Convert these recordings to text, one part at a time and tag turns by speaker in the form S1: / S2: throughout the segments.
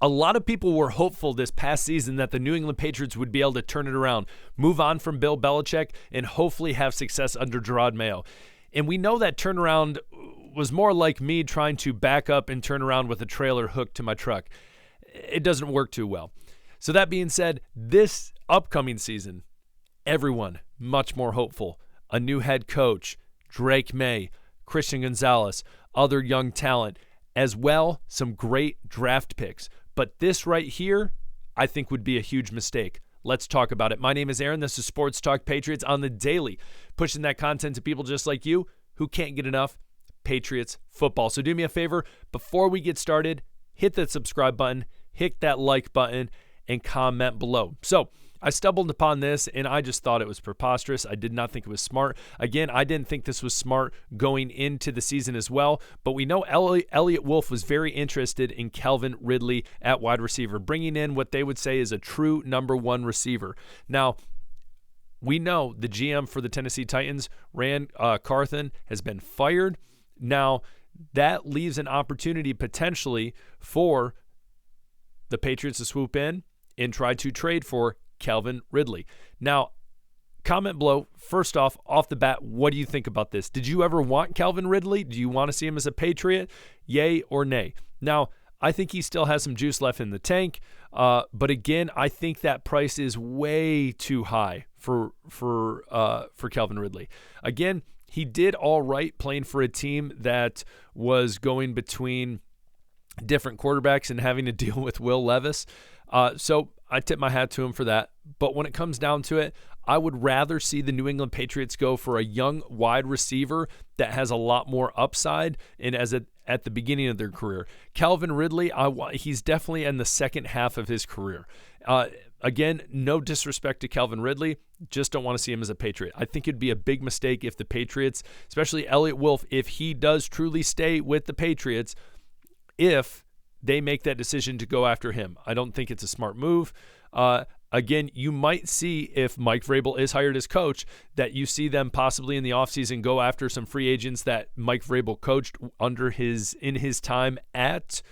S1: A lot of people were hopeful this past season that the New England Patriots would be able to turn it around, move on from Bill Belichick, and hopefully have success under Gerard Mayo. And we know that turnaround was more like me trying to back up and turn around with a trailer hooked to my truck. It doesn't work too well. So that being said, this upcoming season, everyone much more hopeful. A new head coach, Drake May, Christian Gonzalez, other young talent, as well some great draft picks. But this right here, I think would be a huge mistake. Let's talk about it. My name is Aaron. This is Sports Talk Patriots on the daily, pushing that content to people just like you who can't get enough Patriots football. So do me a favor, before we get started, hit that subscribe button, hit that like button, and comment below. So I stumbled upon this, and I just thought it was preposterous. I did not think it was smart. Again, I didn't think this was smart going into the season as well, but we know Elliott Wolf was very interested in Kelvin Ridley at wide receiver, bringing in what they would say is a true number one receiver. Now, we know the GM for the Tennessee Titans, Rand Carthen, has been fired. Now, that leaves an opportunity potentially for the Patriots to swoop in and try to trade for Kelvin Ridley. Now, comment below, first off the bat, what do you think about this? Did you ever want Kelvin Ridley? Do you want to see him as a Patriot? Yay or nay? Now, I think he still has some juice left in the tank, but again, I think that price is way too high for Kelvin Ridley. Again, he did all right playing for a team that was going between different quarterbacks and having to deal with Will Levis. So I tip my hat to him for that. But when it comes down to it, I would rather see the New England Patriots go for a young wide receiver that has a lot more upside and at the beginning of their career. Kelvin Ridley, he's definitely in the second half of his career. Again, no disrespect to Kelvin Ridley, just don't want to see him as a Patriot. I think it'd be a big mistake if the Patriots, especially Elliott Wolf, if he does truly stay with the Patriots, if they make that decision to go after him. I don't think it's a smart move. Again, you might see if Mike Vrabel is hired as coach that you see them possibly in the offseason go after some free agents that Mike Vrabel coached in his time at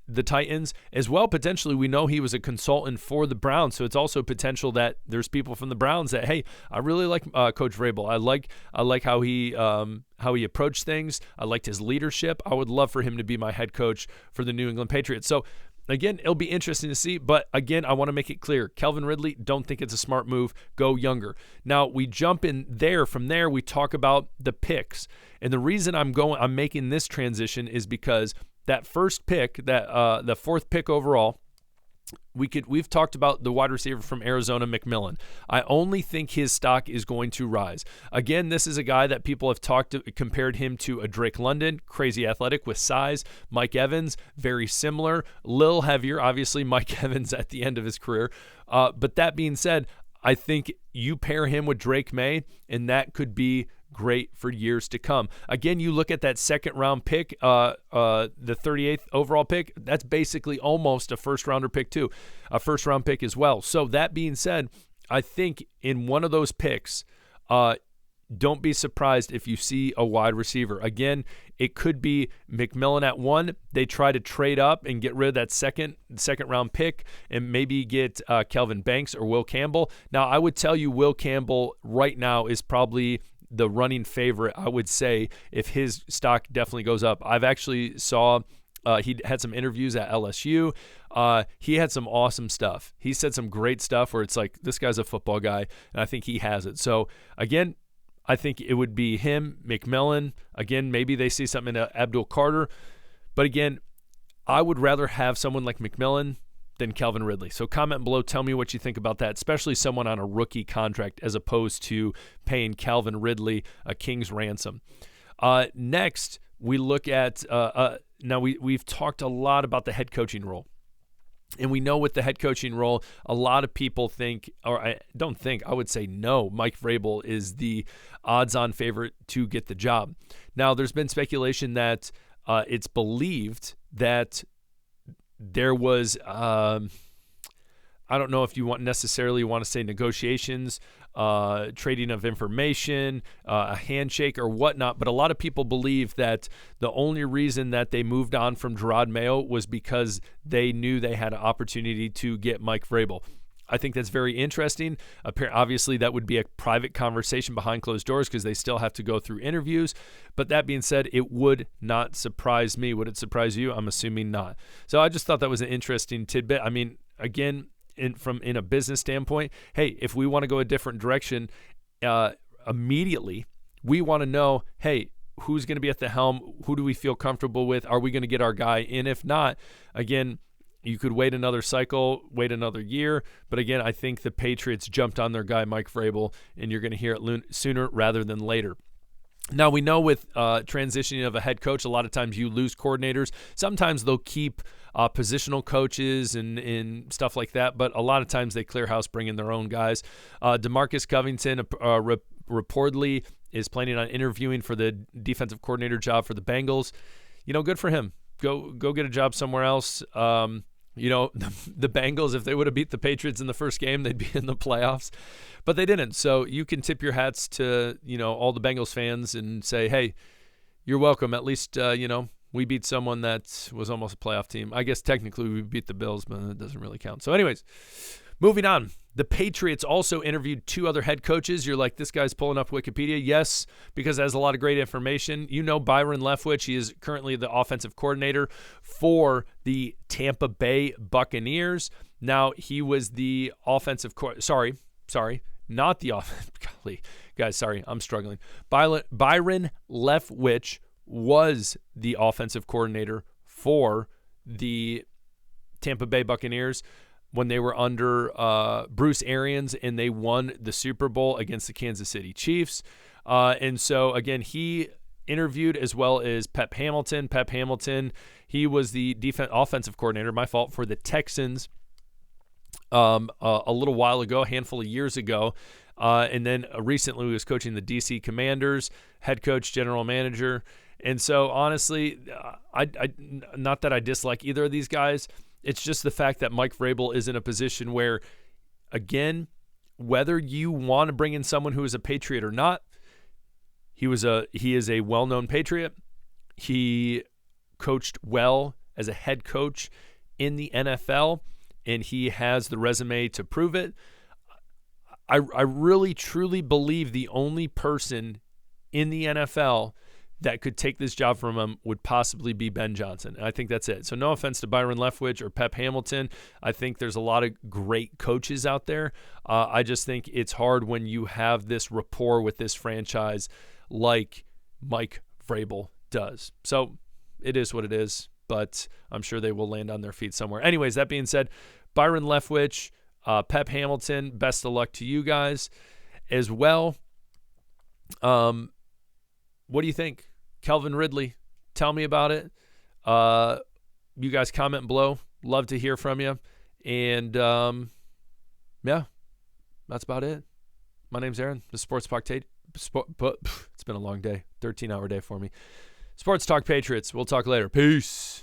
S1: the Titans as well. Potentially, we know he was a consultant for the Browns, so it's also potential that there's people from the Browns that, hey, I really like Coach Vrabel. I like how he approached things. I liked his leadership. I would love for him to be my head coach for the New England Patriots. So again, it'll be interesting to see, but again, I want to make it clear, Kelvin Ridley, don't think it's a smart move. Go younger. Now, we jump in there. From there, we talk about the picks. And the reason I'm making this transition is because that first pick, the fourth pick overall, we've talked about the wide receiver from Arizona, McMillan. I only think his stock is going to rise. Again, this is a guy that people have compared him to a Drake London, crazy athletic with size. Mike Evans, very similar, little heavier, obviously Mike Evans at the end of his career. But that being said, I think you pair him with Drake May, and that could be great for years to come. Again, you look at that second round pick, the 38th overall pick, that's basically almost a first rounder pick too, a first round pick as well. So that being said, I think in one of those picks, don't be surprised if you see a wide receiver. Again, it could be McMillan at 1. They try to trade up and get rid of that second round pick and maybe get Kelvin Banks or Will Campbell. Now, I would tell you Will Campbell right now is probably the running favorite, I would say, if his stock definitely goes up. I've actually saw he had some interviews at LSU. He had some awesome stuff. He said some great stuff where it's like, this guy's a football guy, and I think he has it. So, again, I think it would be him, McMillan. Again, maybe they see something in Abdul Carter. But, again, I would rather have someone like McMillan than Kelvin Ridley. So comment below, tell me what you think about that, especially someone on a rookie contract as opposed to paying Kelvin Ridley a king's ransom. Next, we look at now we've talked a lot about the head coaching role. And we know with the head coaching role, a lot of people think, or I don't think, I would say no, Mike Vrabel is the odds-on favorite to get the job. Now, there's been speculation that it's believed that there was, I don't know if you necessarily want to say negotiations trading of information, a handshake or whatnot. But a lot of people believe that the only reason that they moved on from Gerard Mayo was because they knew they had an opportunity to get Mike Vrabel. I think that's very interesting. Obviously, that would be a private conversation behind closed doors because they still have to go through interviews. But that being said, it would not surprise me. Would it surprise you? I'm assuming not. So I just thought that was an interesting tidbit. I mean, again, in a business standpoint, hey, if we want to go a different direction immediately, we want to know, hey, who's going to be at the helm? Who do we feel comfortable with? Are we going to get our guy in? If not, again, you could wait another cycle, wait another year. But again, I think the Patriots jumped on their guy, Mike Vrabel, and you're going to hear it sooner rather than later. Now, we know with transitioning of a head coach, a lot of times you lose coordinators. Sometimes they'll keep positional coaches and stuff like that, but a lot of times they clear house, bring in their own guys. DeMarcus Covington reportedly is planning on interviewing for the defensive coordinator job for the Bengals. Good for him. Go get a job somewhere else. The Bengals, if they would have beat the Patriots in the first game, they'd be in the playoffs. But they didn't. So you can tip your hats to, all the Bengals fans and say, hey, you're welcome. At least, we beat someone that was almost a playoff team. I guess technically we beat the Bills, but it doesn't really count. So anyways, moving on. The Patriots also interviewed 2 other head coaches. You're like, this guy's pulling up Wikipedia. Yes, because it has a lot of great information. Byron Leftwich. He is currently the offensive coordinator for the Tampa Bay Buccaneers. Now, he was the offensive sorry, not the offense. Golly, guys, sorry, I'm struggling. Byron Leftwich was the offensive coordinator for the Tampa Bay Buccaneers when they were under Bruce Arians and they won the Super Bowl against the Kansas City Chiefs. And so, again, he interviewed as well as Pep Hamilton. Pep Hamilton, he was the offensive coordinator, my fault, for the Texans a little while ago, a handful of years ago. And then recently he was coaching the DC Commanders, head coach, general manager. And so, honestly, I not that I dislike either of these guys. It's just the fact that Mike Vrabel is in a position where, again, whether you want to bring in someone who is a Patriot or not, he is a well-known Patriot. He coached well as a head coach in the NFL, and he has the resume to prove it. I really, truly believe the only person in the NFL that could take this job from him would possibly be Ben Johnson. And I think that's it. So no offense to Byron Leftwich or Pep Hamilton. I think there's a lot of great coaches out there. I just think it's hard when you have this rapport with this franchise like Mike Vrabel does. So it is what it is, but I'm sure they will land on their feet somewhere. Anyways, that being said, Byron Leftwich, Pep Hamilton, best of luck to you guys as well. What do you think? Kelvin Ridley, tell me about it. You guys comment below. Love to hear from you. And, yeah, that's about it. My name's Aaron, the Sports Talk it's been a long day, 13-hour day for me. Sports Talk Patriots. We'll talk later. Peace.